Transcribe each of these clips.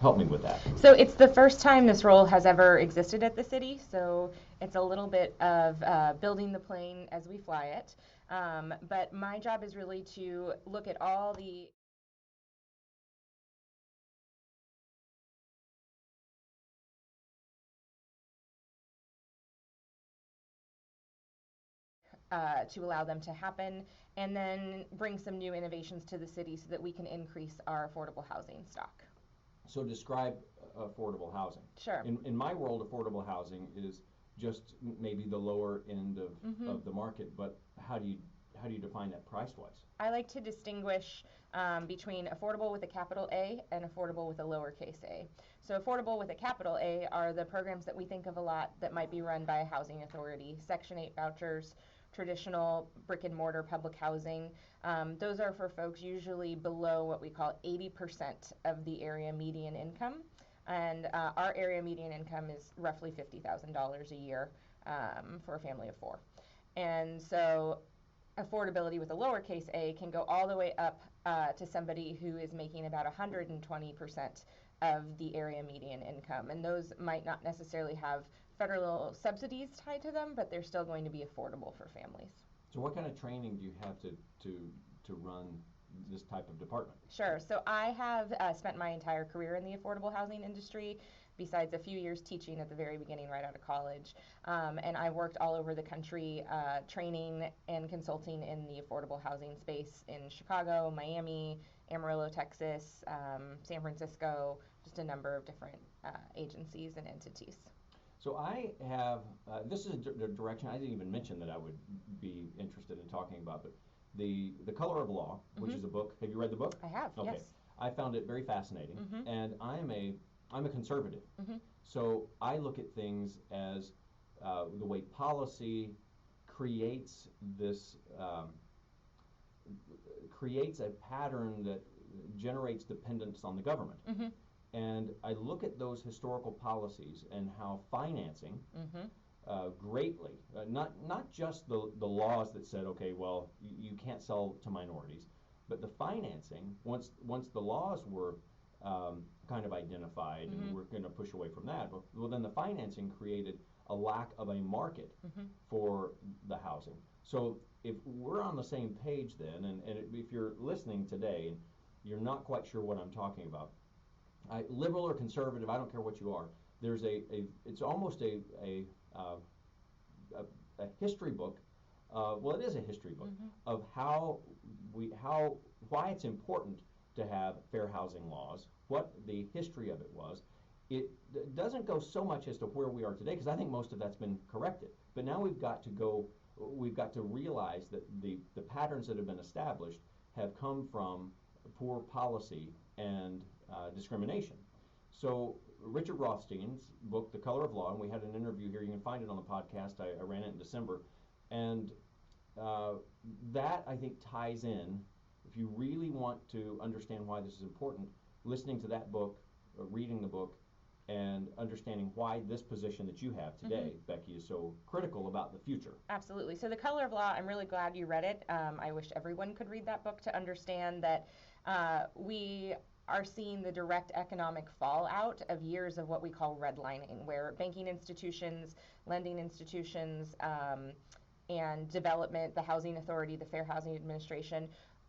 help me with that. So it's the first time this role has ever existed at the city, so it's a little bit of building the plane as we fly it. But my job is really to look at all the to allow them to happen, and then bring some new innovations to the city so that we can increase our affordable housing stock. So describe affordable housing. Sure. In my world, affordable housing is just maybe the lower end of the market, but how do you define that price-wise? I like to distinguish between affordable with a capital A and affordable with a lowercase a. So affordable with a capital A are the programs that we think of a lot that might be run by a housing authority, Section 8 vouchers, traditional brick and mortar public housing. Those are for folks usually below what we call 80% of the area median income. And our area median income is roughly $50,000 a year for a family of four. And so affordability with a lowercase a can go all the way up to somebody who is making about 120% of the area median income. And those might not necessarily have federal subsidies tied to them, but they're still going to be affordable for families. So what kind of training do you have to run this type of department? Sure. So I have spent my entire career in the affordable housing industry, besides a few years teaching at the very beginning right out of college. And I worked all over the country training and consulting in the affordable housing space in Chicago, Miami, Amarillo, Texas, San Francisco, just a number of different agencies and entities. So I have, this is a direction I didn't even mention that I would be interested in talking about, but the Color of Law, which is a book. Have you read the book? I have, okay. Yes. I found it very fascinating, and I'm a conservative. So I look at things as the way policy creates this, creates a pattern that generates dependence on the government. And I look at those historical policies and how financing greatly, not just the laws that said, okay, well, you can't sell to minorities, but the financing, once the laws were kind of identified and we're going to push away from that, well, then the financing created a lack of a market for the housing. So if we're on the same page then, and if you're listening today and you're not quite sure what I'm talking about, liberal or conservative, I don't care what you are, there's it's almost a history book, well, it is a history book of why it's important to have fair housing laws, what the history of it was. It doesn't go so much as to where we are today, because I think most of that's been corrected. But now we've got to realize that the patterns that have been established have come from poor policy and discrimination. So Richard Rothstein's book, The Color of Law, and we had an interview here, you can find it on the podcast, I ran it in December, and that I think ties in, if you really want to understand why this is important, listening to that book, reading the book, and understanding why this position that you have today, Becky, is so critical about the future. Absolutely. So The Color of Law, I'm really glad you read it. I wish everyone could read that book to understand that we are seeing the direct economic fallout of years of what we call redlining, where banking institutions, lending institutions, and development, the Housing Authority, the Fair Housing Administration,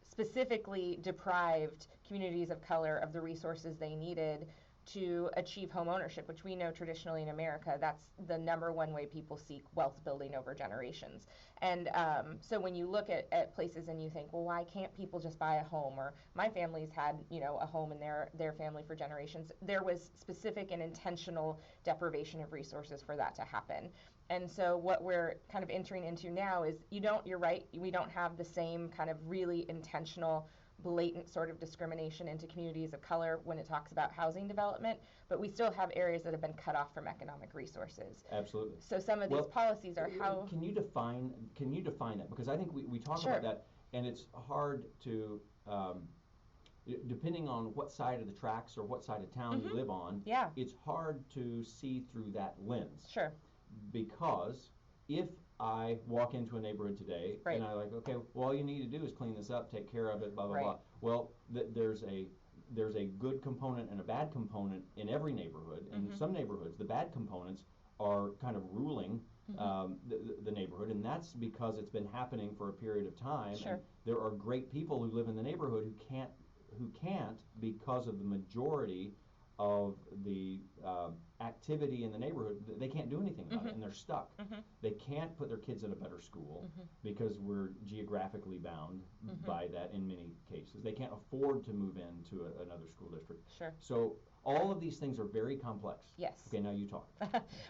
specifically deprived communities of color of the resources they needed to achieve home ownership, which we know traditionally in America, that's the number one way people seek wealth building over generations. And so when you look at places and you think, well, why can't people just buy a home? Or my family's had, a home in their family for generations. There was specific and intentional deprivation of resources for that to happen. And so what we're kind of entering into now is you're right, we don't have the same kind of really intentional, blatant sort of discrimination into communities of color when it talks about housing development, but we still have areas that have been cut off from economic resources. Absolutely. So some of these policies are how... Can you define that? Because I think we talk Sure. about that, and it's hard to, depending on what side of the tracks or what side of town you live on, Yeah. it's hard to see through that lens. Sure. Because if I walk into a neighborhood today and I like, okay, well, all you need to do is clean this up, take care of it, blah, blah, blah. Well, there's there's a good component and a bad component in every neighborhood. In some neighborhoods, the bad components are kind of ruling the neighborhood, and that's because it's been happening for a period of time. Sure. And there are great people who live in the neighborhood who can't because of the majority of the activity in the neighborhood. They can't do anything about it, and they're stuck. They can't put their kids in a better school because we're geographically bound by that in many cases. They can't afford to move into another school district. Sure. So all of these things are very complex. Yes. Okay, now you talk.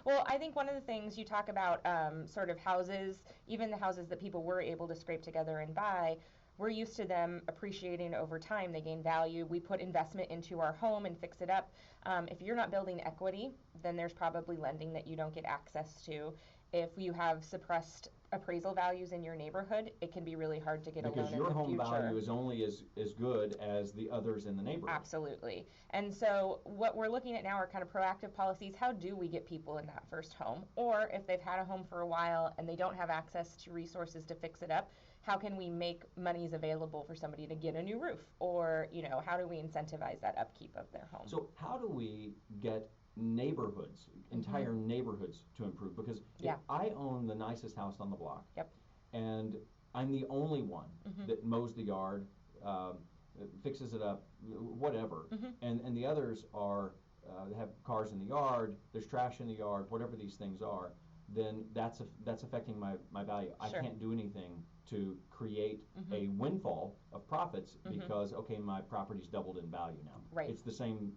Well, I think one of the things you talk about, sort of houses, even the houses that people were able to scrape together and buy, we're used to them appreciating over time. They gain value. We put investment into our home and fix it up. If you're not building equity, then there's probably lending that you don't get access to. If you have suppressed appraisal values in your neighborhood, it can be really hard to get a loan in the future. Because your home value is only as good as the others in the neighborhood. Absolutely. And so what we're looking at now are kind of proactive policies. How do we get people in that first home? Or if they've had a home for a while and they don't have access to resources to fix it up, how can we make monies available for somebody to get a new roof? Or, how do we incentivize that upkeep of their home? So how do we get neighborhoods, entire neighborhoods to improve? Because if I own the nicest house on the block, and I'm the only one that mows the yard, fixes it up, whatever, and the others are have cars in the yard, there's trash in the yard, whatever these things are, then that's affecting my value. I can't do anything to create a windfall of profits because, okay, my property's doubled in value now. Right. It's the same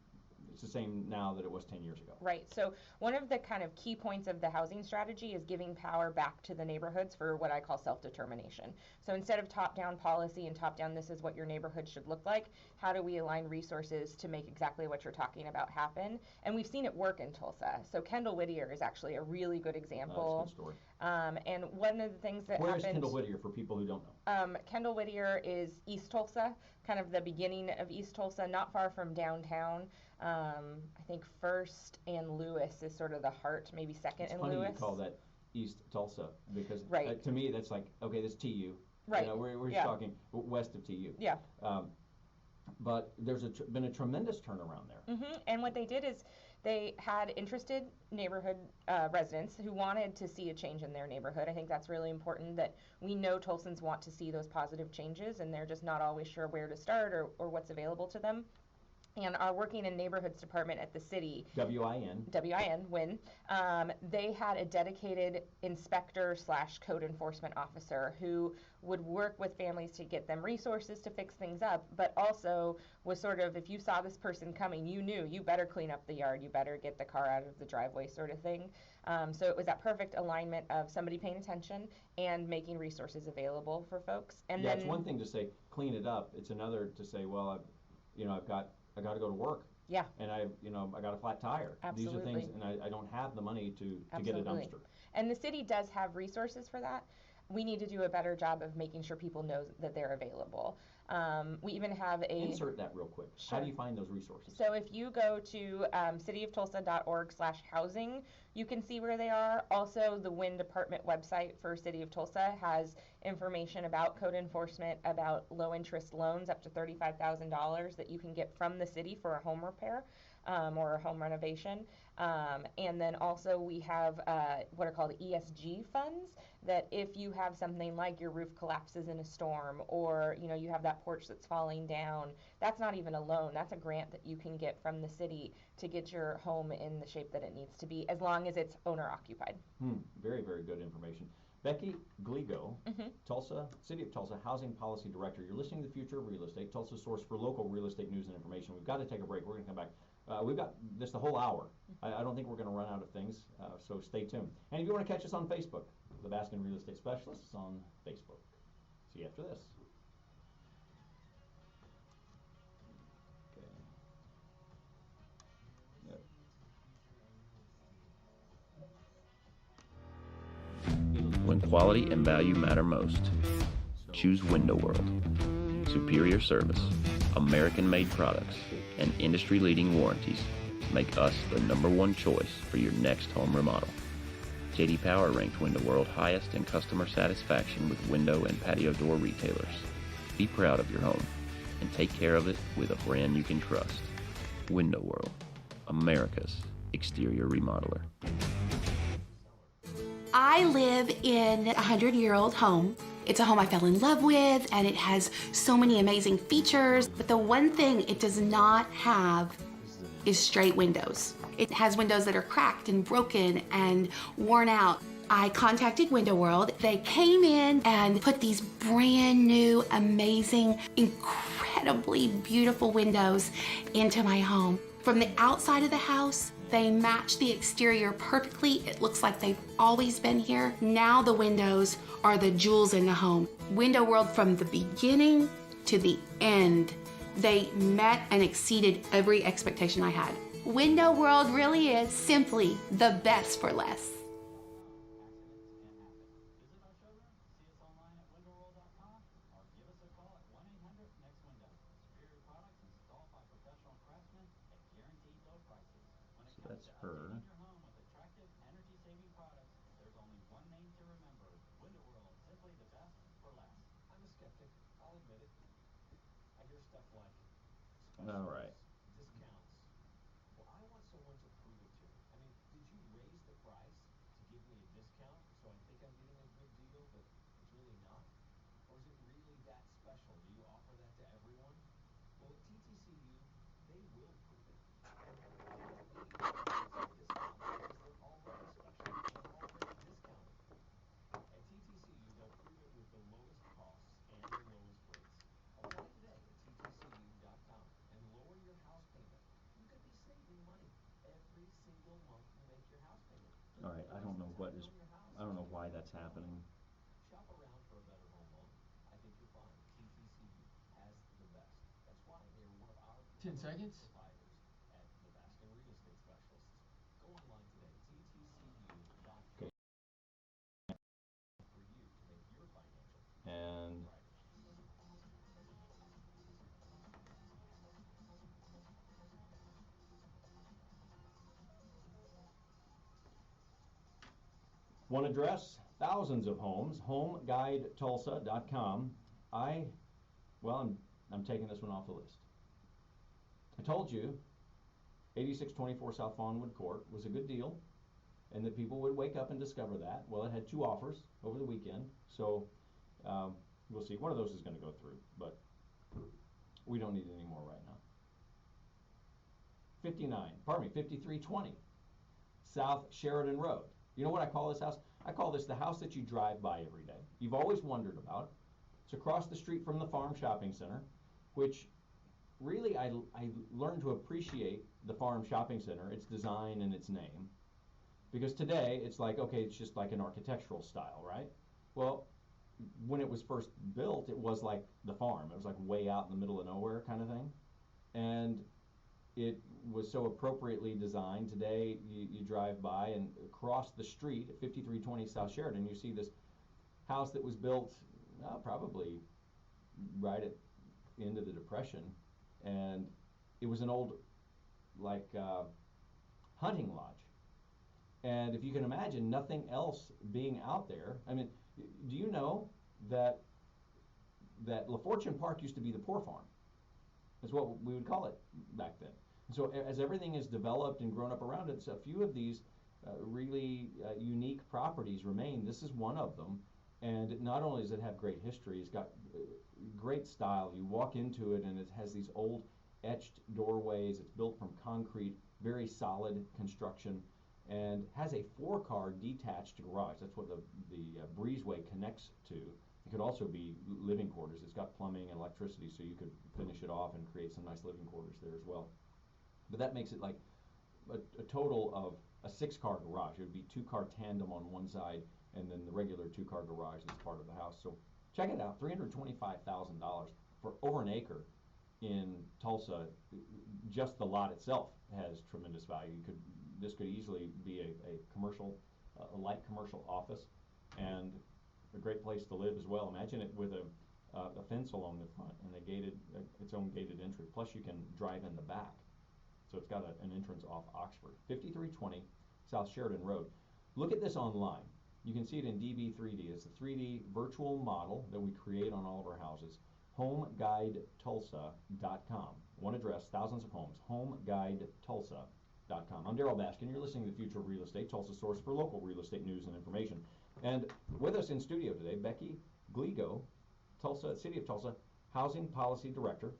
now that it was 10 years ago. Right. So one of the kind of key points of the housing strategy is giving power back to the neighborhoods for what I call self-determination. So instead of top-down policy and top-down, this is what your neighborhood should look like, how do we align resources to make exactly what you're talking about happen? And we've seen it work in Tulsa. So Kendall Whittier is actually a really good example. That's a good story. And one of the things that Where happened... is Kendall Whittier for people who don't know? Kendall Whittier is East Tulsa, kind of the beginning of East Tulsa, not far from downtown. I think First and Lewis is sort of the heart, maybe Second and Lewis. It's funny you call that East Tulsa because to me that's like, okay, that's TU. Right. We're just talking west of TU. Yeah. But there's been a tremendous turnaround there. And what they did is they had interested neighborhood residents who wanted to see a change in their neighborhood. I think that's really important, that we know Tulsans want to see those positive changes and they're just not always sure where to start or what's available to them. And our working in neighborhoods department at the city, WIN, they had a dedicated inspector/code enforcement officer who would work with families to get them resources to fix things up, but also was sort of, if you saw this person coming, you knew you better clean up the yard, you better get the car out of the driveway, sort of thing. So it was that perfect alignment of somebody paying attention and making resources available for folks. And then it's one thing to say clean it up. It's another to say, well, I got to go to work. Yeah. And I got a flat tire. Absolutely. These are things, and I don't have the money to get a dumpster. And the city does have resources for that. We need to do a better job of making sure people know that they're available. We even have Insert that real quick. Sure. How do you find those resources? So if you go to cityoftulsa.org/housing, you can see where they are. Also, the WIN department website for City of Tulsa has information about code enforcement, about low interest loans up to $35,000 that you can get from the city for a home repair or a home renovation. And then also we have what are called ESG funds, that if you have something like your roof collapses in a storm, or you have that porch that's falling down, that's not even a loan, that's a grant that you can get from the city to get your home in the shape that it needs to be, as long as it's owner occupied. Very, very good information. Becky Gligo, City of Tulsa Housing Policy Director. You're listening to The Future of Real Estate, Tulsa's source for local real estate news and information. We've got to take a break. We're going to come back. We've got this the whole hour. I don't think we're going to run out of things, so stay tuned. And if you want to catch us on Facebook, The Baskin Real Estate Specialists on Facebook. See you after this. When quality and value matter most, choose Window World. Superior service, American-made products, and industry-leading warranties make us the #1 choice for your next home remodel. J.D. Power ranked Window World highest in customer satisfaction with window and patio door retailers. Be proud of your home. and take care of it with a brand you can trust. Window World, America's exterior remodeler. I live in a 100-year-old home. It's a home I fell in love with, and it has so many amazing features. But the one thing it does not have is straight windows. It has windows that are cracked and broken and worn out. I contacted Window World. They came in and put these brand new, amazing, incredibly beautiful windows into my home. From the outside of the house, they match the exterior perfectly. It looks like they've always been here. Now the windows are the jewels in the home. Window World, from the beginning to the end, they met and exceeded every expectation I had. Window World really is simply the best for less. So that's her. All right. All right, I don't know I don't know why that's happening. 10 seconds? Okay. And one address, thousands of homes, homeguidetulsa.com. I'm taking this one off the list. I told you 8624 South Fawnwood Court was a good deal and that people would wake up and discover that. Well, it had 2 offers over the weekend, so we'll see. One of those is going to go through, but we don't need any more right now. 5320 South Sheridan Road. You know what I call this house? I call this the house that you drive by every day. You've always wondered about. It's across the street from the Farm Shopping Center, which really I learned to appreciate the Farm Shopping Center, its design and its name. Because today it's like, okay, it's just like an architectural style, right? Well, when it was first built, it was like the farm. It was like way out in the middle of nowhere kind of thing. And it was so appropriately designed. Today, you drive by and across the street at 5320 South Sheridan, you see this house that was built probably right at the end of the Depression. And it was an old, like, hunting lodge. And if you can imagine nothing else being out there, I mean, do you know that LaFortune Park used to be the poor farm? That's what we would call it back then. And so as everything is developed and grown up around it, so a few of these really unique properties remain. This is one of them. And not only does it have great history, it's got great style. You walk into it and it has these old etched doorways. It's built from concrete, very solid construction, and has a 4-car detached garage. That's what the breezeway connects to. It could also be living quarters. It's got plumbing and electricity, so you could finish it off and create some nice living quarters there as well. But that makes it like a total of a 6-car garage. It would be 2-car tandem on one side, and then the regular 2-car garage is part of the house. So check it out, $325,000 for over an acre in Tulsa. Just the lot itself has tremendous value. This could easily be a commercial, a light commercial office, and a great place to live as well. Imagine it with a fence along the front and its own gated entry. Plus you can drive in the back. So it's got an entrance off Oxford. 5320 South Sheridan Road. Look at this online. You can see it in DB3D. It's a 3D virtual model that we create on all of our houses. homeguidetulsa.com. One address, thousands of homes, homeguidetulsa.com. I'm Daryl Baskin. You're listening to The Future of Real Estate, Tulsa's source for local real estate news and information. And with us in studio today, Becky Gligo, City of Tulsa Housing Policy Director.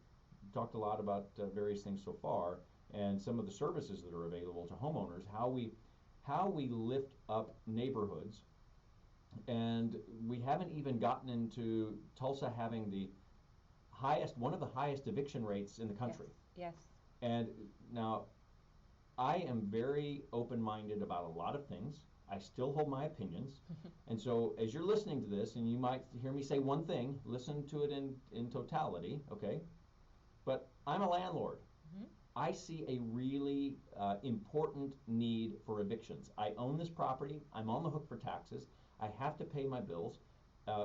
Talked a lot about various things so far and some of the services that are available to homeowners, how we lift up neighborhoods. And we haven't even gotten into Tulsa having one of the highest eviction rates in the country. Yes. And now, I am very open-minded about a lot of things. I still hold my opinions. And so as you're listening to this, and you might hear me say one thing, listen to it in totality, okay? But I'm a landlord. I see a really important need for evictions. I own this property. I'm on the hook for taxes. I have to pay my bills.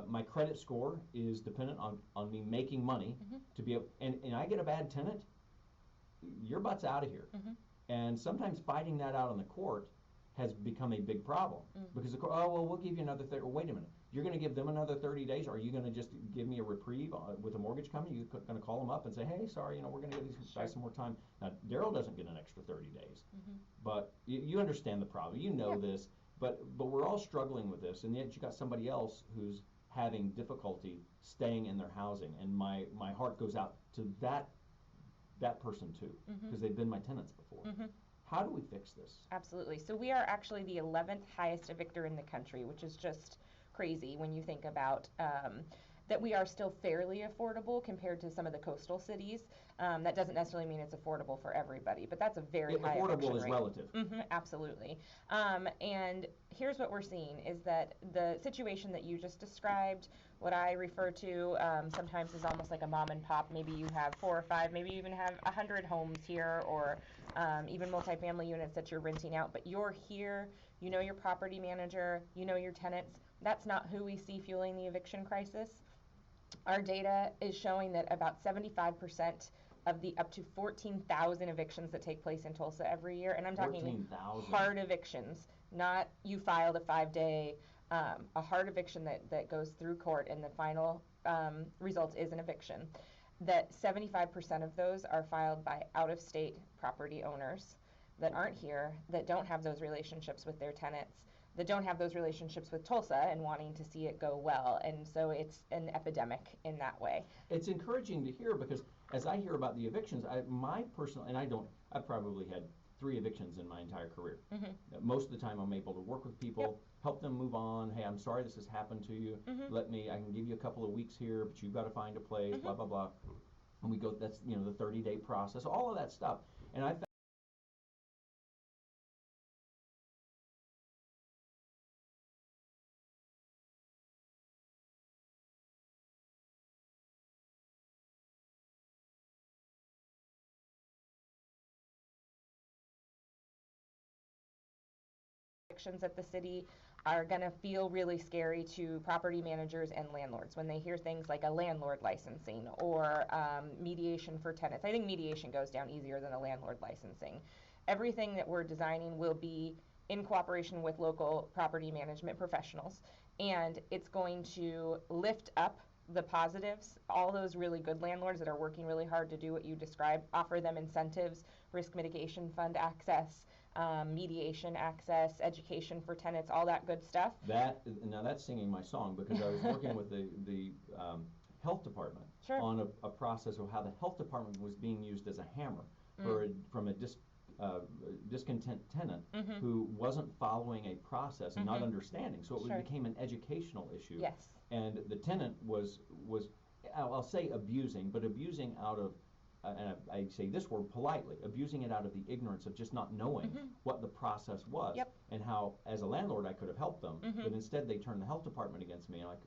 My credit score is dependent on me making money to be able, and I get a bad tenant, your butt's out of here. And sometimes fighting that out in the court has become a big problem because the court, oh, well, we'll give you another 30, wait a minute, you're going to give them another 30 days? Are you going to just give me a reprieve with a mortgage company? You're going to call them up and say, hey, sorry, we're going to give these guys some more time. Now, Daryl doesn't get an extra 30 days, but you understand the problem. You know this, but we're all struggling with this, and yet you got somebody else who's having difficulty staying in their housing, and my heart goes out to that person too, because they've been my tenants before. How do we fix this? Absolutely. So we are actually the 11th highest evictor in the country, which is just crazy when you think about that we are still fairly affordable compared to some of the coastal cities. That doesn't necessarily mean it's affordable for everybody, but that's a very high affordable is rate. Relative. Absolutely. And here's what we're seeing is that the situation that you just described, what I refer to sometimes is almost like a mom and pop. Maybe you have 4 or 5, maybe you even have 100 homes here, or even multifamily units that you're renting out, but you're here, you know your property manager, you know your tenants. That's not who we see fueling the eviction crisis. Our data is showing that about 75% of the up to 14,000 evictions that take place in Tulsa every year, and I'm talking hard evictions, not you filed a 5-day, a hard eviction that goes through court and the final result is an eviction, that 75% of those are filed by out-of-state property owners that aren't here, that don't have those relationships with their tenants, that don't have those relationships with Tulsa and wanting to see it go well. And so it's an epidemic in that way. It's encouraging to hear because as I hear about the evictions, I've probably had 3 evictions in my entire career. Most of the time I'm able to work with people, help them move on. Hey, I'm sorry this has happened to you. I can give you a couple of weeks here, but you've got to find a place, blah, blah, blah. And we go, that's, the 30-day process, all of that stuff. And I found at the city are going to feel really scary to property managers and landlords when they hear things like a landlord licensing or mediation for tenants. I think mediation goes down easier than a landlord licensing. Everything that we're designing will be in cooperation with local property management professionals, and it's going to lift up the positives, all those really good landlords that are working really hard to do what you described, offer them incentives, risk mitigation fund access, mediation access, education for tenants, all that good stuff. Now that's singing my song because I was working with the health department on a process of how the health department was being used as a hammer from a discontent tenant who wasn't following a process and not understanding. So it became an educational issue. Yes. And the tenant was I'll say abusing, but abusing out of and I say this word politely, abusing it out of the ignorance of just not knowing what the process was and how, as a landlord, I could have helped them, but instead they turned the health department against me. Like,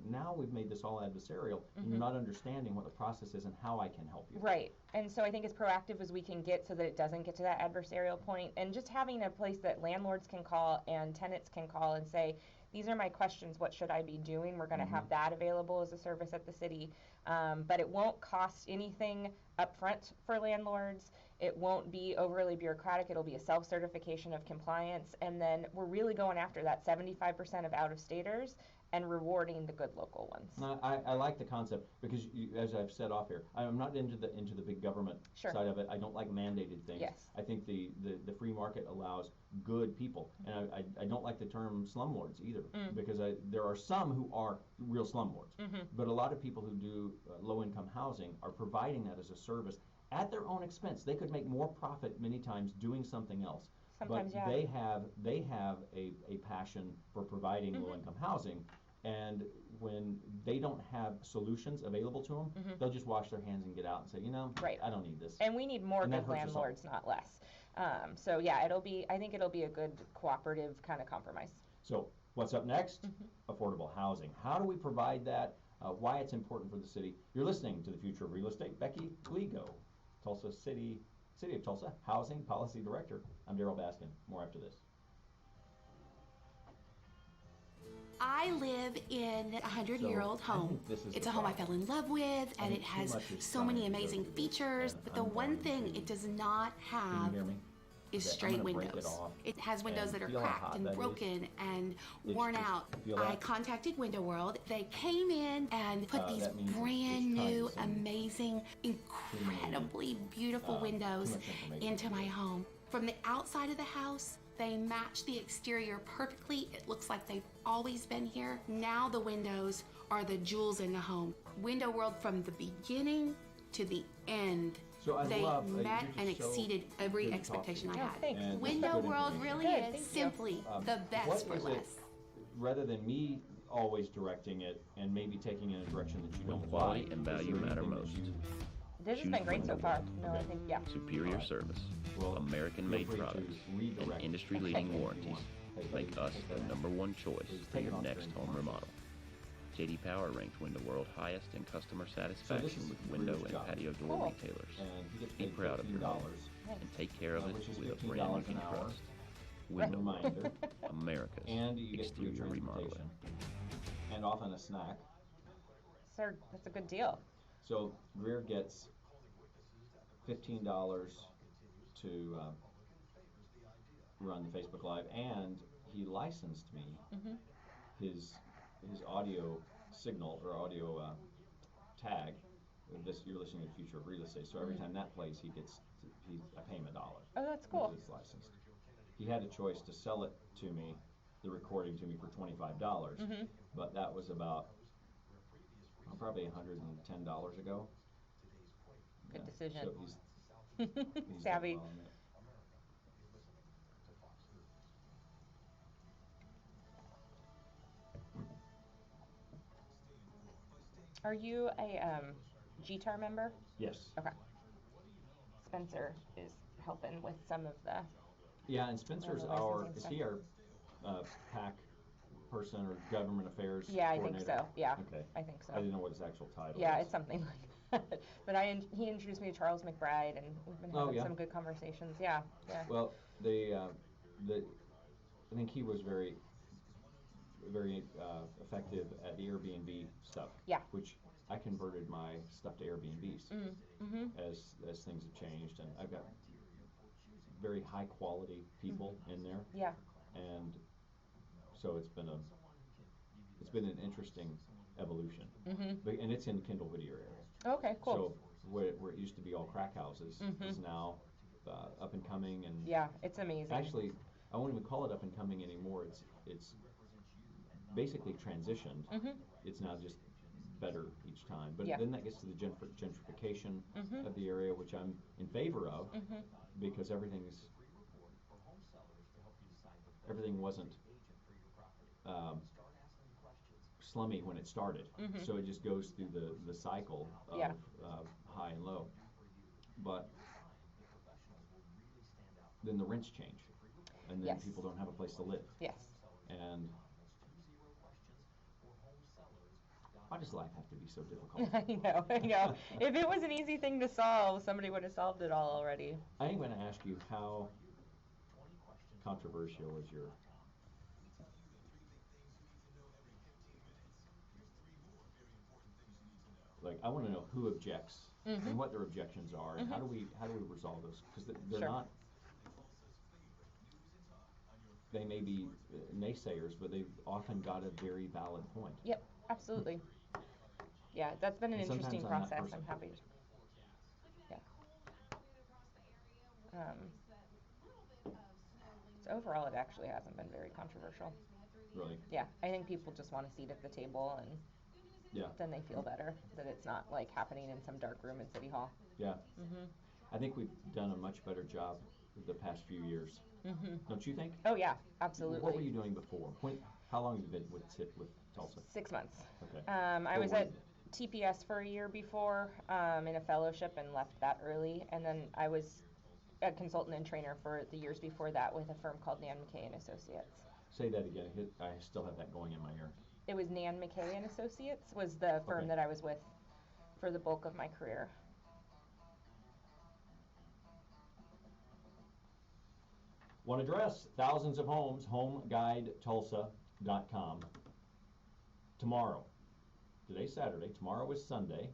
now we've made this all adversarial, and you're not understanding what the process is and how I can help you. Right, and so I think as proactive as we can get so that it doesn't get to that adversarial point, and just having a place that landlords can call and tenants can call and say, these are my questions, what should I be doing? We're going to have that available as a service at the city, but it won't cost anything upfront for landlords. It won't be overly bureaucratic. It'll be a self-certification of compliance, and then we're really going after that 75% of out-of-staters and rewarding the good local ones. No, I like the concept because, as I've said off here, I'm not into the big government Sure. side of it. I don't like mandated things. Yes. I think the free market allows good people, and I don't like the term slumlords either, because there are some who are real slumlords, but a lot of people who do low-income housing are providing that as a service at their own expense. They could make more profit many times doing something else. Sometimes, but yeah. they have a passion for providing low-income housing, and when they don't have solutions available to them, they'll just wash their hands and get out and say, Right. I don't need this. And we need more And that good hurts us all. landlords, not less. So yeah, I think it'll be a good cooperative kind of compromise. So what's up next? Affordable housing. How do we provide that? Why it's important for the city? You're listening to The Future of Real Estate. Becky Gligo, City of Tulsa Housing Policy Director. I'm Daryl Baskin. More after this. I live in a 100-year-old home. It's a home I fell in love with, and it has so many amazing features. But the one thing it does not have is straight windows. It has windows that are cracked and broken and worn out. I contacted Window World. They came in and put these brand new, amazing, incredibly beautiful windows into my home. From the outside of the house, they match the exterior perfectly. It looks like they've always been here. Now the windows are the jewels in the home. Window World, from the beginning to the end, they met and exceeded every expectation I had. Thanks. Window World really is simply the best for less. Rather than me always directing it and maybe taking it in a direction that you When don't quality like, and is there value matter anything that most. you- This has been great so far. No, I think, yeah. Superior service, Well, American-made feel free to products, and redirect industry-leading if you warranties want. make us the #1 choice Please for take your it on next screen. home remodel. J.D. Power ranked Window World highest in customer So this satisfaction is with Greer's window and job. patio door Cool. retailers. And he gets Be paid proud of your home $15, and take care of it which is with a $15 brand you an can hour. trust. Window World, Reminder. America's And you get free exterior remodeling. transportation. And often a snack. Sir, that's a good deal. So Greer gets $15 to run the Facebook Live, and he licensed me his audio signal or audio tag. You're listening to the Future of Real Estate, so every time that plays, I pay him $1. Oh, that's cool. Because it's licensed. He had a choice to sell it to me, the recording to me, for $25, but that was about probably $110 ago. Good Yeah, decision. So he's done Savvy. well on it. Are you a GTAR member? Yes. Okay. Spencer is helping with some of the. Yeah, and Spencer's the our, licensing is stuff. he our PAC person or government affairs Yeah, I think coordinator? so. Yeah, Okay. I think so. I didn't know what his actual title Yeah, was. it's something like that. But he introduced me to Charles McBride, and we've been having some good conversations. Yeah, yeah. Well, I think he was very effective at the Airbnb stuff. Yeah. Which I converted my stuff to Airbnbs as things have changed, and I've got very high quality people in there. Yeah. And so it's been an interesting evolution. And it's in Kindle Video area. Okay, cool. So where it used to be all crack houses is now up and coming, and Yeah, it's amazing. actually I won't even call it up and coming anymore. It's basically transitioned. It's now just better each time. But Yeah. then that gets to the gentrification of the area, which I'm in favor of, because everything wasn't slummy when it started. So it just goes through the cycle of Yeah. high and low. But then the rents change, and then Yes. people don't have a place to live. Yes. And why does life have to be so difficult? I know. If it was an easy thing to solve, somebody would have solved it all already. I am going to ask you, how controversial is your... Like, I want to know who objects and what their objections are, and how do we resolve those? Because they're Sure. not... they may be naysayers, but they've often got a very valid point. Yep, absolutely. Yeah, that's been an And sometimes interesting I'm that process. person. I'm happy. Yeah. So overall, it actually hasn't been very controversial. Really? Yeah, I think people just want a seat at the table, and Yeah. then they feel better that it's not like happening in some dark room in City Hall. Yeah. Mhm. I think we've done a much better job the past few years. Mhm. Don't you think? Oh yeah, absolutely. What were you doing before? How long have you been with Tulsa? 6 months. Okay. I was at TPS for a year before in a fellowship and left that early, and then I was a consultant and trainer for the years before that with a firm called Nan McKay and Associates. Say that again. I still have that going in my ear. It was Nan McKay and Associates was the firm Okay. that I was with for the bulk of my career. One address, thousands of homes, homeguidetulsa.com. Tomorrow. Today's Saturday. Tomorrow is Sunday.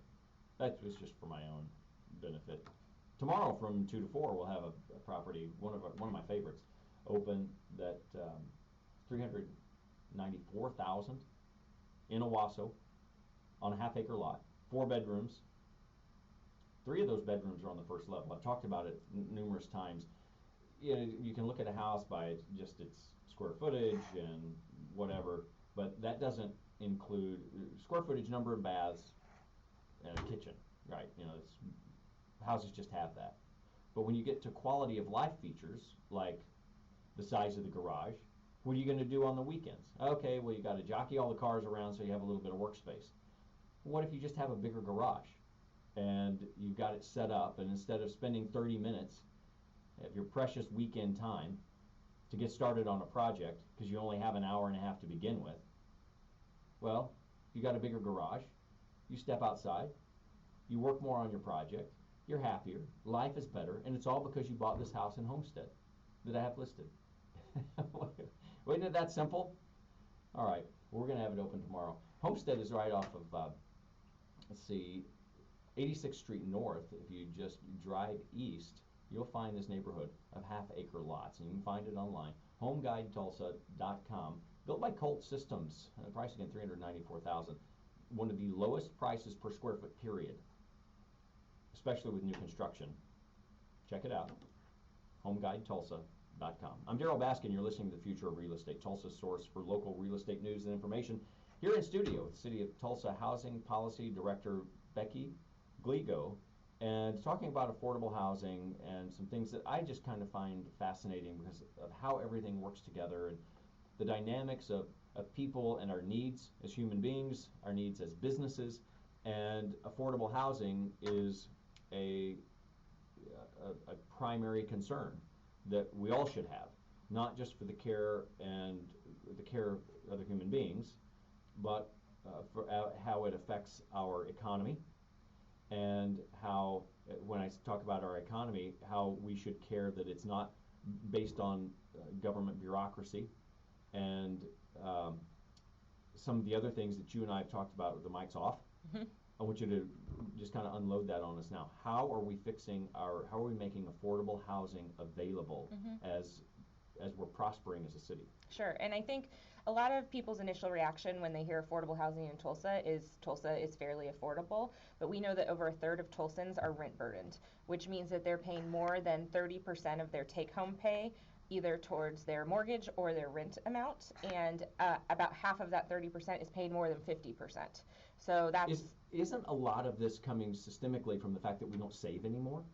That was just for my own benefit. Tomorrow from 2 to 4 we'll have a property, one of my favorites, open that $394,000 in Owasso on a half-acre lot, 4 bedrooms. 3 of those bedrooms are on the first level. I've talked about it numerous times. You know, you can look at a house by just its square footage and whatever, but that doesn't include square footage, number of baths, and a kitchen, right? You know, houses just have that. But when you get to quality of life features, like the size of the garage, what are you going to do on the weekends? Okay, well, you got to jockey all the cars around so you have a little bit of workspace. What if you just have a bigger garage and you've got it set up, and instead of spending 30 minutes of your precious weekend time to get started on a project, because you only have an hour and a half to begin with, well, you got a bigger garage, you step outside, you work more on your project, you're happier, life is better, and it's all because you bought this house in Homestead that I have listed. Wasn't it that simple? All right, we're going to have it open tomorrow. Homestead is right off of, let's see, 86th Street North. If you just drive east, you'll find this neighborhood of half-acre lots, and you can find it online. HomeGuideTulsa.com. Built by Colt Systems. The price again, $394,000. One of the lowest prices per square foot, period, especially with new construction. Check it out. HomeGuideTulsa.com. I'm Daryl Baskin. You're listening to The Future of Real Estate, Tulsa's source for local real estate news and information. Here in studio with the City of Tulsa Housing Policy Director Becky Gligo, and talking about affordable housing and some things that I just kind of find fascinating because of how everything works together and the dynamics of people and our needs as human beings, our needs as businesses, and affordable housing is a primary concern that we all should have, not just for the care of other human beings, but for how it affects our economy, and how, when I talk about our economy, how we should care that it's not based on government bureaucracy and some of the other things that you and I have talked about with the mics off. Mm-hmm. I want you to just kind of unload that on us now. How are we making affordable housing available as we're prospering as a city? Sure, and I think a lot of people's initial reaction when they hear affordable housing in Tulsa is fairly affordable, but we know that over a third of Tulsans are rent burdened, which means that they're paying more than 30% of their take-home pay either towards their mortgage or their rent amount, and about half of that 30% is paying more than 50%. So isn't a lot of this coming systemically from the fact that we don't save anymore?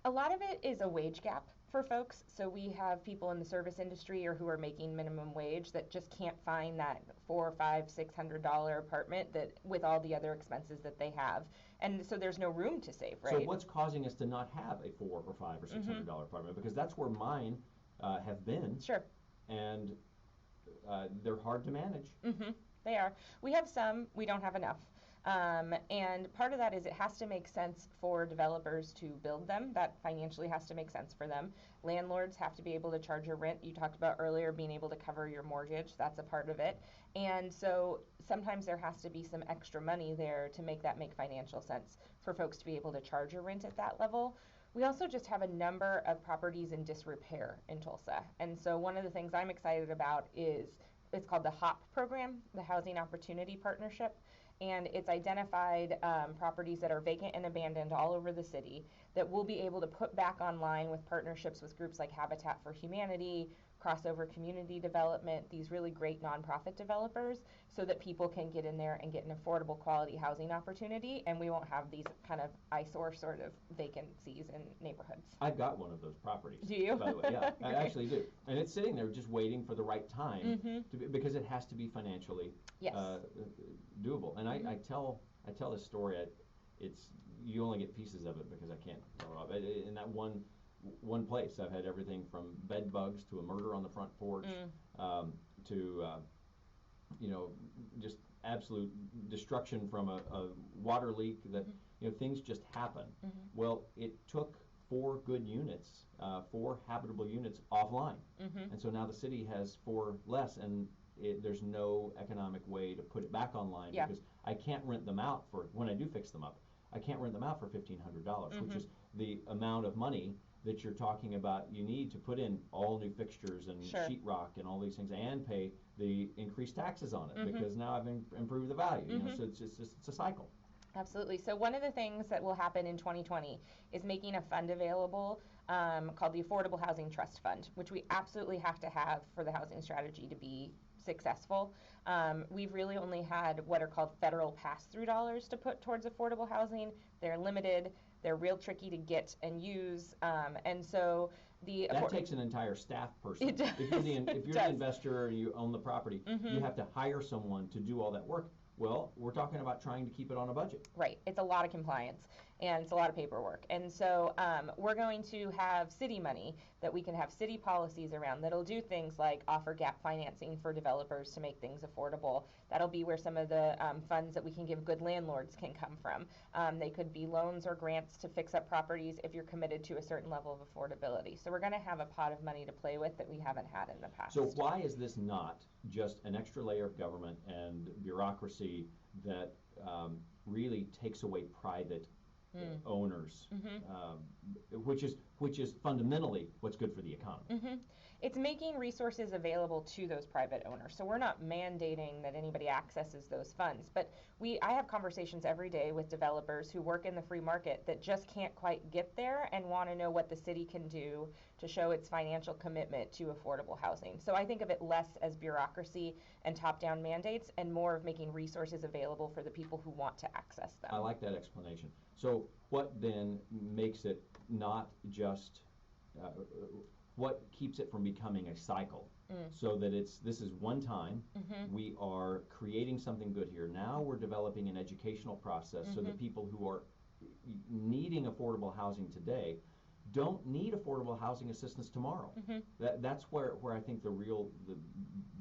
A lot of it is a wage gap for folks. So we have people in the service industry or who are making minimum wage that just can't find that $400, $500, $600 apartment that with all the other expenses that they have, and so there's no room to save, right? So what's causing us to not have a $400 or $500 or $600 apartment? Because that's where mine have been. Sure. And they're hard to manage. They are. We have some. We don't have enough. And part of that is it has to make sense for developers to build them. That financially has to make sense for them. Landlords have to be able to charge your rent. You talked about earlier being able to cover your mortgage. That's a part of it. And so sometimes there has to be some extra money there to make that make financial sense for folks to be able to charge your rent at that level. We also just have a number of properties in disrepair in Tulsa. And so one of the things I'm excited about is it's called the HOP program, the Housing Opportunity Partnership. And it's identified properties that are vacant and abandoned all over the city that we'll be able to put back online with partnerships with groups like Habitat for Humanity, Crossover Community Development, these really great nonprofit developers, so that people can get in there and get an affordable quality housing opportunity, and we won't have these kind of eyesore sort of vacancies in neighborhoods. I've got one of those properties. Do you? By the way, yeah, I actually do. And it's sitting there just waiting for the right time because it has to be financially Yes. Doable. And I tell this story. It's you only get pieces of it because I can't tell it all. In that one place, I've had everything from bed bugs to a murder on the front porch, to just absolute destruction from a water leak. That things just happen. Well, it took 4 good units, 4 habitable units offline, and so now the city has 4 less, and there's no economic way to put it back online because I can't rent them out for when I do fix them up. I can't rent them out for $1,500, which is the amount of money that you're talking about you need to put in all new fixtures and sheetrock and all these things, and pay the increased taxes on it because now I've improved the value. So it's a cycle. Absolutely. So one of the things that will happen in 2020 is making a fund available called the Affordable Housing Trust Fund, which we absolutely have to have for the housing strategy to be successful. We've really only had what are called federal pass-through dollars to put towards affordable housing. They're limited. They're real tricky to get and use. And so that takes an entire staff person. It does. If you're the investor and you own the property, you have to hire someone to do all that work. Well, we're talking about trying to keep it on a budget. Right. It's a lot of compliance and it's a lot of paperwork. And so we're going to have city money that we can have city policies around that'll do things like offer gap financing for developers to make things affordable. That'll be where some of the funds that we can give good landlords can come from. They could be loans or grants to fix up properties if you're committed to a certain level of affordability. So we're going to have a pot of money to play with that we haven't had in the past. So why is this not just an extra layer of government and bureaucracy that really takes away private owners, which is fundamentally what's good for the economy? It's making resources available to those private owners. So we're not mandating that anybody accesses those funds, but I have conversations every day with developers who work in the free market that just can't quite get there and want to know what the city can do to show its financial commitment to affordable housing. So I think of it less as bureaucracy and top-down mandates and more of making resources available for the people who want to access them. I like that explanation. So what then makes it not just what keeps it from becoming a cycle, so that this is one time, we are creating something good here. Now we're developing an educational process so that people who are needing affordable housing today don't need affordable housing assistance tomorrow. That's where I think the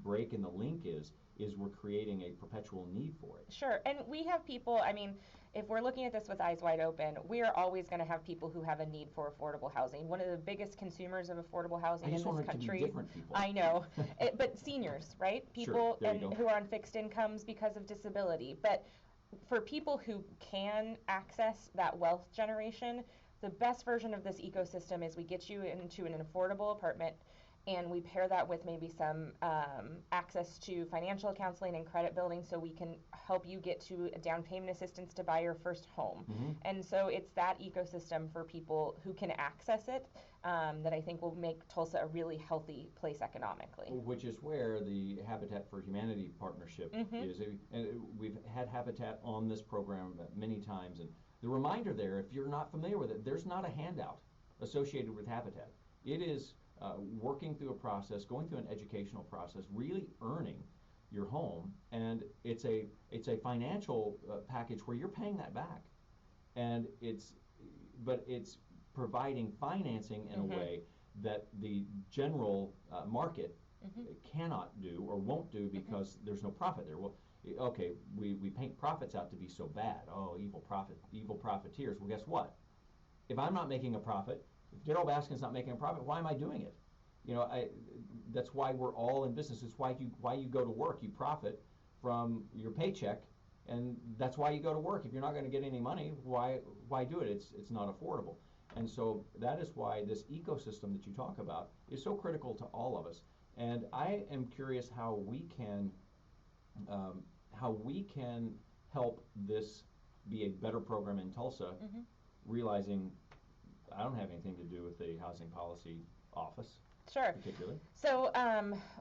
break in the link is we're creating a perpetual need for it. Sure, and we have people, if we're looking at this with eyes wide open, we are always going to have people who have a need for affordable housing. One of the biggest consumers of affordable housing in this country. Different people. I know, but seniors, right? People who are on fixed incomes because of disability. But for people who can access that wealth generation, the best version of this ecosystem is we get you into an affordable apartment, and we pair that with maybe some access to financial counseling and credit building so we can help you get to a down payment assistance to buy your first home. And so it's that ecosystem for people who can access it that I think will make Tulsa a really healthy place economically. Which is where the Habitat for Humanity partnership is. And we've had Habitat on this program many times, and the reminder there, if you're not familiar with it, there's not a handout associated with Habitat. It is working through a process, going through an educational process, really earning your home, and it's a financial package where you're paying that back, and it's providing financing in a way that the general market cannot do or won't do because there's no profit there. Well, okay, we paint profits out to be so bad. Oh, evil profiteers. Well, guess what? If I'm not making a profit, if Darrell Baskin's not making a profit, why am I doing it? That's why we're all in business. It's why you go to work. You profit from your paycheck, and that's why you go to work. If you're not going to get any money, why do it? It's not affordable. And so that is why this ecosystem that you talk about is so critical to all of us. And I am curious how we can help this be a better program in Tulsa, realizing I don't have anything to do with the housing policy office. Sure. Particularly. So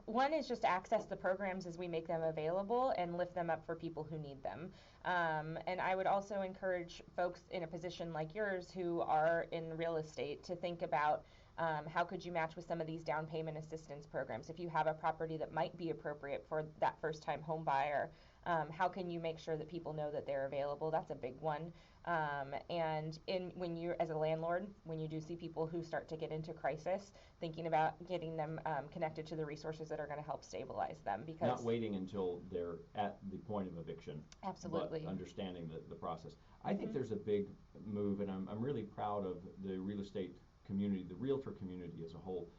one is just access the programs as we make them available and lift them up for people who need them. And I would also encourage folks in a position like yours who are in real estate to think about how could you match with some of these down payment assistance programs. If you have a property that might be appropriate for that first-time home buyer, how can you make sure that people know that they're available? That's a big one. And when you, as a landlord, when you do see people who start to get into crisis, thinking about getting them connected to the resources that are going to help stabilize them, because not waiting until they're at the point of eviction. Absolutely. But understanding the process. I think there's a big move, and I'm really proud of the real estate community, the realtor community as a whole,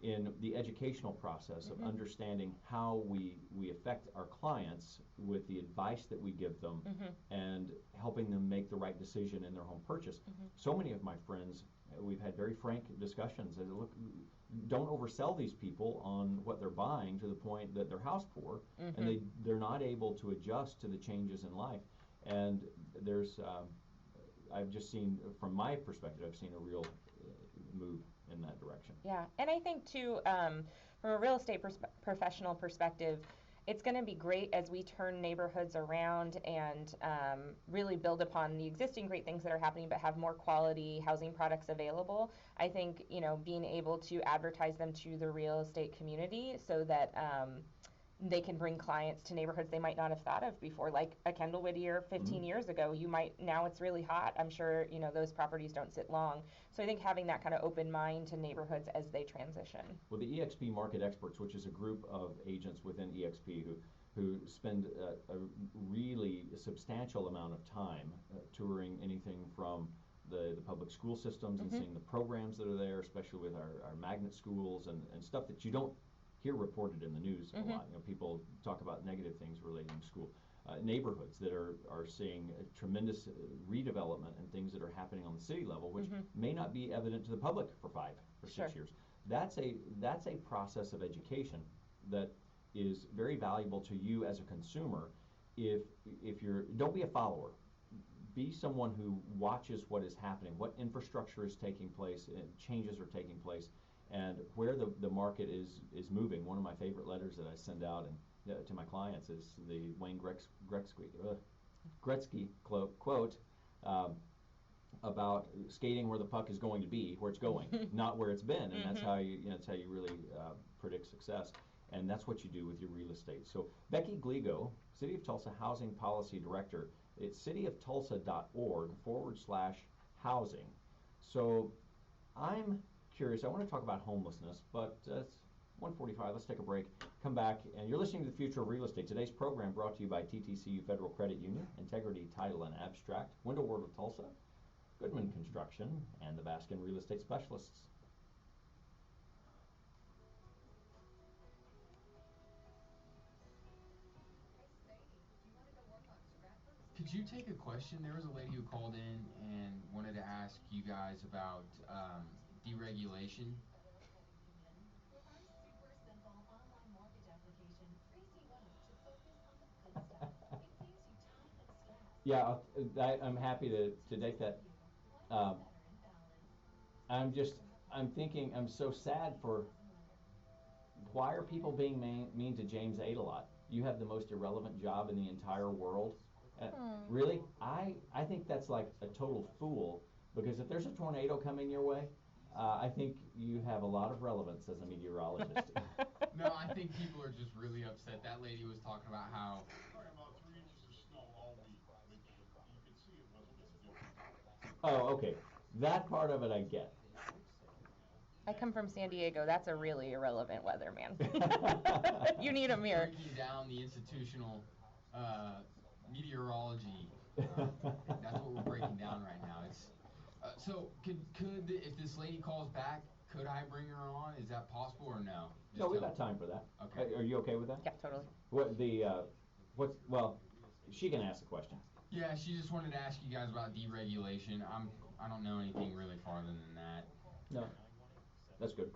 in the educational process of understanding how we affect our clients with the advice that we give them and helping them make the right decision in their home purchase. So many of my friends, we've had very frank discussions that look, don't oversell these people on what they're buying to the point that they're house poor and they're not able to adjust to the changes in life. And there's I've just seen, from my perspective, I've seen a real move in that direction. Yeah, and I think too, from a real estate professional perspective, it's going to be great as we turn neighborhoods around and really build upon the existing great things that are happening, but have more quality housing products available. I think, you know, being able to advertise them to the real estate community so that they can bring clients to neighborhoods they might not have thought of before, like a Kendall Whittier 15 years ago. You might, now it's really hot. I'm sure, you know, those properties don't sit long. So I think having that kind of open mind to neighborhoods as they transition. Well, the EXP Market Experts, which is a group of agents within EXP who spend a really substantial amount of time touring anything from the public school systems and seeing the programs that are there, especially with our magnet schools and stuff that you don't hear reported in the news a lot. You know, people talk about negative things relating to school. Neighborhoods that are seeing a tremendous redevelopment and things that are happening on the city level, which may not be evident to the public for 5 or 6 years. That's a process of education that is very valuable to you as a consumer. If you're, don't be a follower. Be someone who watches what is happening, what infrastructure is taking place, and changes are taking place, and where the market is moving. One of my favorite letters that I send out to my clients is the Wayne Gretzky quote about skating where the puck is going to be, where it's going, not where it's been, and that's how you really predict success. And that's what you do with your real estate. So Becky Gligo, City of Tulsa Housing Policy Director, it's cityoftulsa.org/housing. So I'm curious, I want to talk about homelessness, but it's 1:45, let's take a break, come back, and you're listening to The Future of Real Estate. Today's program brought to you by TTCU Federal Credit Union, Integrity Title and Abstract, Window World of Tulsa, Goodman Construction, and the Baskin Real Estate Specialists. Could you take a question? There was a lady who called in and wanted to ask you guys about deregulation. Yeah, I'm happy to take that. I'm thinking, I'm so sad for, why are people being mean to James Adelot? You have the most irrelevant job in the entire world. Really? I think that's like a total fool, because if there's a tornado coming your way, I think you have a lot of relevance as a meteorologist. No, I think people are just really upset. That lady was talking about how About 3 inches of snow all week, but you could see it wasn't different. Oh, okay. That part of it I get. I come from San Diego. That's a really irrelevant weather, man. You need a mirror. breaking down the institutional meteorology. That's what we're breaking down right now. It's so could if this lady calls back, could I bring her on? Is that possible or no? No, we've got time for that. Okay. Are you okay with that? Yeah, totally. Well, she can ask the question. Yeah, she just wanted to ask you guys about deregulation. I don't know anything really farther than that. No, that's good.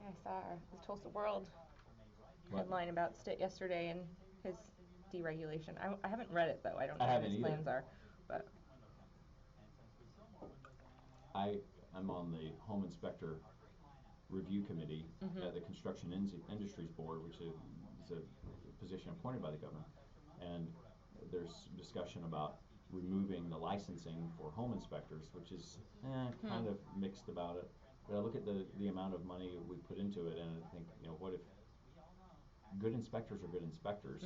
I saw the Tulsa World What? headline about Stitt yesterday and his deregulation. I haven't read it though. I don't know I what haven't his either. plans are, but I'm on the Home Inspector Review Committee at the Construction Industries Board, which is a position appointed by the governor. And there's discussion about removing the licensing for home inspectors, which is kind of mixed about it. But I look at the amount of money we put into it, and I think, you know, what if good inspectors are good inspectors,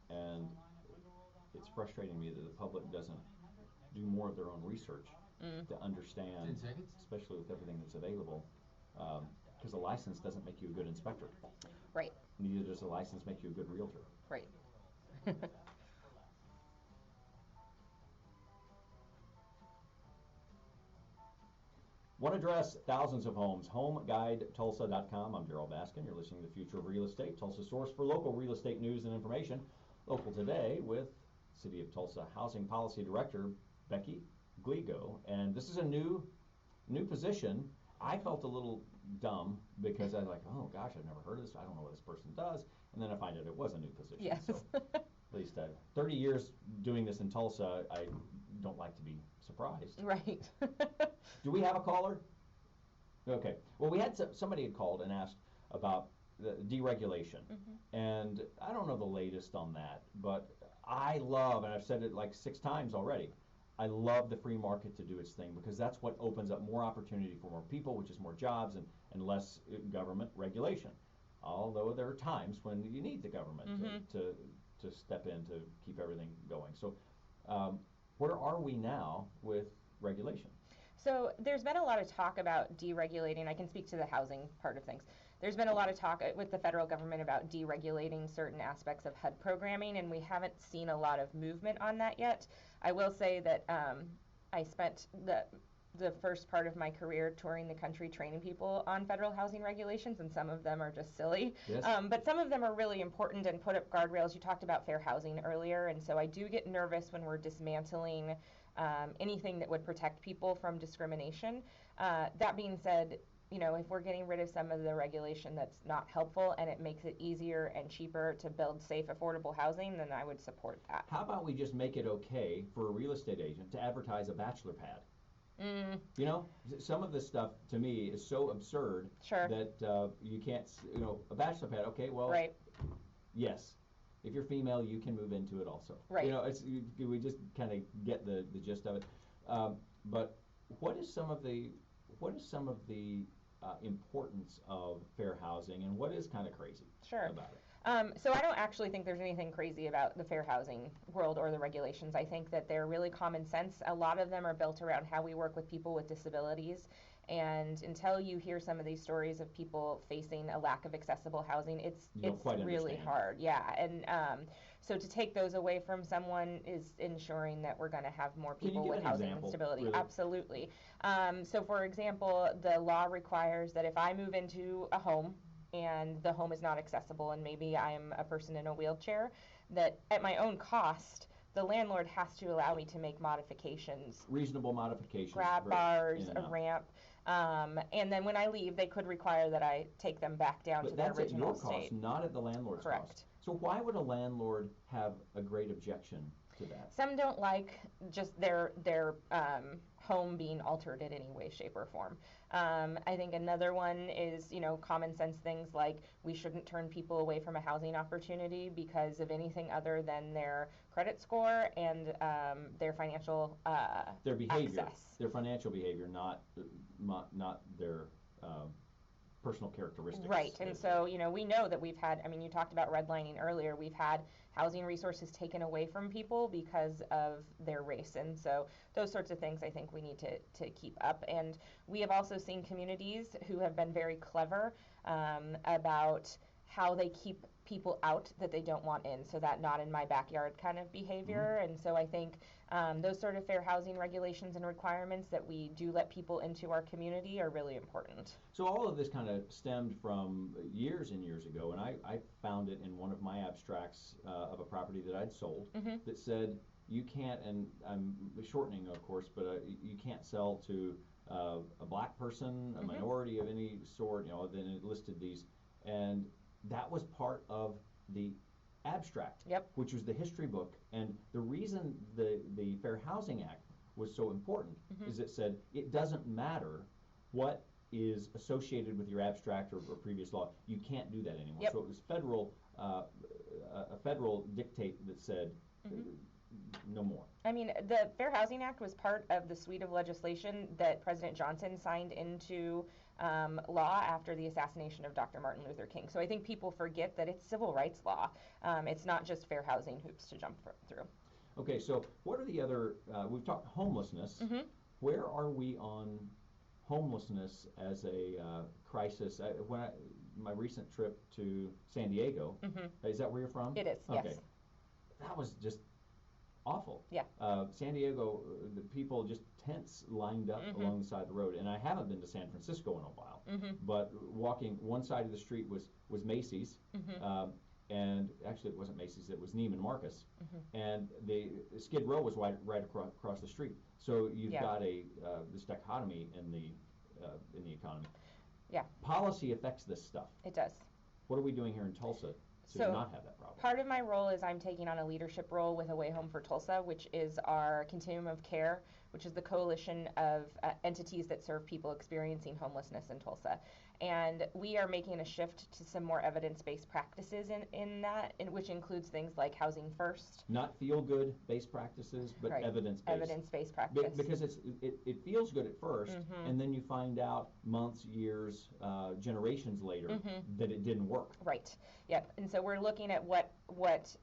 and it's frustrating me that the public doesn't do more of their own research to understand, especially with everything that's available, because a license doesn't make you a good inspector. right, Neither does a license make you a good realtor. right. Want to address thousands of homes. HomeGuideTulsa.com. I'm Gerald Baskin. You're listening to The Future of Real Estate, Tulsa source for local real estate news and information. Local today with City of Tulsa Housing Policy Director Becky Gligo. And this is a new position. I felt a little dumb because I was like, oh gosh, I've never heard of this. I don't know what this person does. And then I find out it was a new position. Yes. So at least 30 years doing this in Tulsa, I don't like to be surprised. Right. Do we have a caller? Okay. Well, we had somebody had called and asked about the deregulation, and I don't know the latest on that, but I love, and I've said it like 6 times already, I love the free market to do its thing, because that's what opens up more opportunity for more people, which is more jobs and less government regulation. Although there are times when you need the government to step in to keep everything going. So where are we now with regulation? So there's been a lot of talk about deregulating. I can speak to the housing part of things. There's been a lot of talk with the federal government about deregulating certain aspects of HUD programming, and we haven't seen a lot of movement on that yet. I will say that I spent the first part of my career touring the country training people on federal housing regulations, and some of them are just silly. Yes. But some of them are really important and put up guardrails. You talked about fair housing earlier, and so I do get nervous when we're dismantling anything that would protect people from discrimination. That being said, you know, if we're getting rid of some of the regulation that's not helpful and it makes it easier and cheaper to build safe, affordable housing, then I would support that. How about we just make it okay for a real estate agent to advertise a bachelor pad? You know, some of this stuff to me is so absurd that you can't, you know, a bachelor pad, okay, well, yes. If you're female, you can move into it also. Right. You know, we just kind of get the gist of it. But what is some of the importance of fair housing, and what is kind of crazy about it? So I don't actually think there's anything crazy about the fair housing world or the regulations. I think that they're really common sense. A lot of them are built around how we work with people with disabilities. And until you hear some of these stories of people facing a lack of accessible housing, it's really hard. Yeah, and so to take those away from someone is ensuring that we're going to have more people with housing instability. Really? Absolutely. So for example, the law requires that if I move into a home and the home is not accessible, and maybe I'm a person in a wheelchair, that at my own cost, the landlord has to allow me to make modifications. Reasonable modifications. Grab bars, a ramp. And then when I leave, they could require that I take them back down to their original state. But that's at your cost, not at the landlord's cost. So why would a landlord have a great objection to that? Some don't like just their home being altered in any way, shape, or form. I think another one is, you know, common sense things like we shouldn't turn people away from a housing opportunity because of anything other than their credit score and their financial their behavior, access. Their financial behavior, not their personal characteristics. Right, and so, you know, we know that we've had, I mean, you talked about redlining earlier, we've had housing resources taken away from people because of their race, and so those sorts of things I think we need to keep up. And we have also seen communities who have been very clever about how they keep people out that they don't want in, so that not in my backyard kind of behavior. And so I think those sort of fair housing regulations and requirements that we do let people into our community are really important. So all of this kind of stemmed from years and years ago, and I found it in one of my abstracts of a property that I'd sold that said you can't, and I'm shortening of course, but you can't sell to a black person, a minority of any sort, you know. Then it listed these, and that was part of the abstract, which was the history book. And the reason the Fair Housing Act was so important is it said it doesn't matter what is associated with your abstract or previous law, you can't do that anymore. So it was federal, a federal dictate that said no more. I mean, the Fair Housing Act was part of the suite of legislation that President Johnson signed into law after the assassination of Dr. Martin Luther King. So I think people forget that it's civil rights law. It's not just fair housing hoops to jump through. Okay, so what are the other, we've talked homelessness. Where are we on homelessness as a crisis? My recent trip to San Diego, is that where you're from? It is, okay. Yes. That was just awful. Yeah. San Diego, the people just tents lined up along the side of the road. And I haven't been to San Francisco in a while, but walking one side of the street was Macy's, and actually it wasn't Macy's, it was Neiman Marcus, and the Skid Row was right across the street. So you've got this dichotomy in the economy. Yeah. Policy affects this stuff. It does. What are we doing here in Tulsa to not have that problem? Part of my role is I'm taking on a leadership role with A Way Home for Tulsa, which is our continuum of care, which is the coalition of entities that serve people experiencing homelessness in Tulsa. And we are making a shift to some more evidence-based practices in that, which includes things like housing first. Not feel-good based practices, but evidence-based. Evidence-based practice. Because it feels good at first, and then you find out months, years, generations later that it didn't work. Right. Yep. And so we're looking at what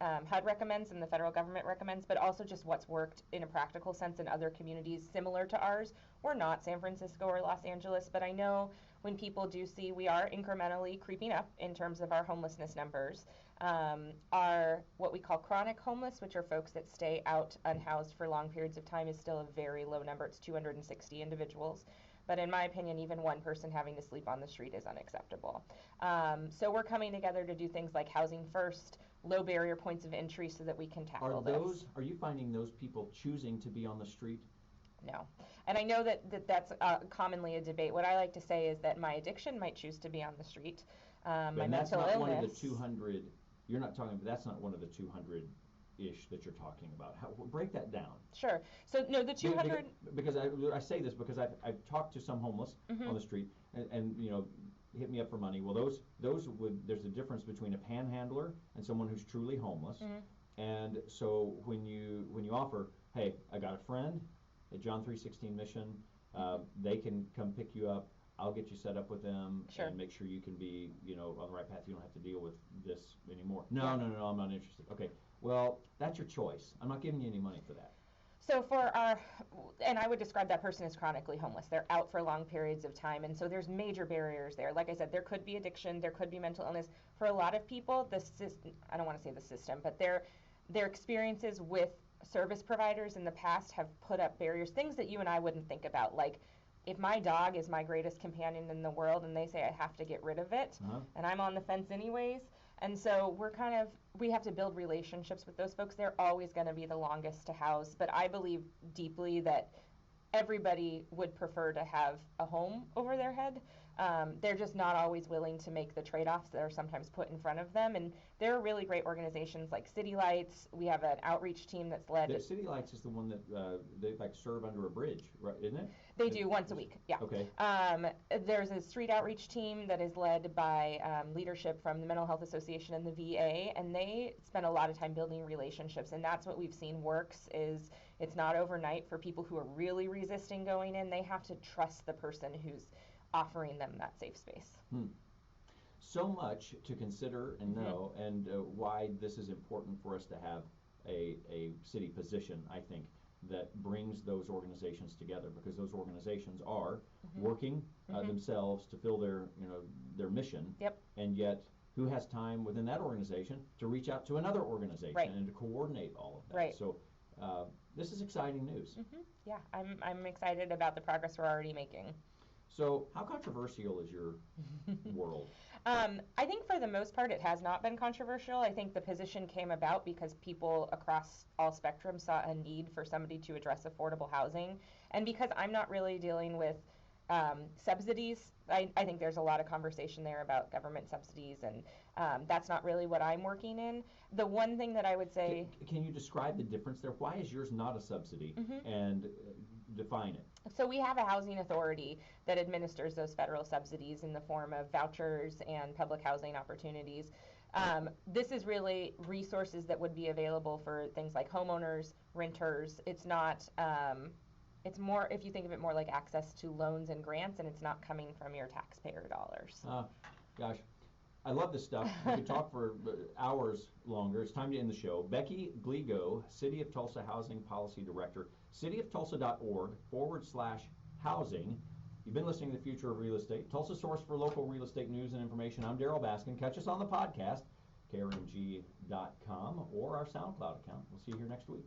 HUD recommends and the federal government recommends, but also just what's worked in a practical sense in other communities similar to ours, or not San Francisco or Los Angeles. But I know when people do see we are incrementally creeping up in terms of our homelessness numbers. Our what we call chronic homeless, which are folks that stay out unhoused for long periods of time, is still a very low number. It's 260 individuals. But in my opinion, even one person having to sleep on the street is unacceptable. So we're coming together to do things like housing first, low barrier points of entry so that we can tackle this. Are you finding those people choosing to be on the street? No. And I know that's commonly a debate. What I like to say is that my addiction might choose to be on the street. My mental illness. That's not one of the 200, you're not talking, that's not one of the 200-ish that you're talking about. Break that down. Sure. So, no, the 200... Because I say this because I've talked to some homeless on the street and you know, hit me up for money. Well, those there's a difference between a panhandler and someone who's truly homeless. And so when you offer, hey, I got a friend at John 3:16 Mission, they can come pick you up. I'll get you set up with them and make sure you can be, you know, on the right path. You don't have to deal with this anymore. No, I'm not interested. Okay, well, that's your choice. I'm not giving you any money for that. So and I would describe that person as chronically homeless. They're out for long periods of time, and so there's major barriers there. Like I said, there could be addiction, there could be mental illness. For a lot of people, I don't want to say the system, but their experiences with service providers in the past have put up barriers, things that you and I wouldn't think about, like if my dog is my greatest companion in the world and they say I have to get rid of it, and I'm on the fence anyways. And so we have to build relationships with those folks. They're always going to be the longest to house, but I believe deeply that everybody would prefer to have a home over their head. They're just not always willing to make the trade-offs that are sometimes put in front of them. And there are really great organizations like City Lights. We have an outreach team that's led. City Lights is the one that they like serve under a bridge, right? Isn't it? They do once a week. Yeah. Okay. There's a street outreach team that is led by leadership from the Mental Health Association and the VA, and they spend a lot of time building relationships. And that's what we've seen works. Is it's not overnight for people who are really resisting going in. They have to trust the person who's offering them that safe space. So much to consider and know, and why this is important for us to have a city position, I think, that brings those organizations together, because those organizations are working themselves to fill their mission, and yet who has time within that organization to reach out to another organization Right. and to coordinate all of that. Right. So this is exciting news. Yeah, I'm excited about the progress we're already making. So how controversial is your world? I think for the most part it has not been controversial. I think the position came about because people across all spectrums saw a need for somebody to address affordable housing. And because I'm not really dealing with subsidies, I think there's a lot of conversation there about government subsidies, and that's not really what I'm working in. The one thing that I would say... Can you describe the difference there? Why is yours not a subsidy? And define it. So we have a housing authority that administers those federal subsidies in the form of vouchers and public housing opportunities. This is really resources that would be available for things like homeowners, renters. It's not, it's more, if you think of it more like access to loans and grants, and it's not coming from your taxpayer dollars. Gosh, I love this stuff. We could talk for hours longer. It's time to end the show. Becky Gligo, City of Tulsa Housing Policy Director, cityoftulsa.org/housing. You've been listening to The Future of Real Estate, Tulsa source for local real estate news and information. I'm Daryl Baskin. Catch us on the podcast, krmg.com, or our SoundCloud account. We'll see you here next week.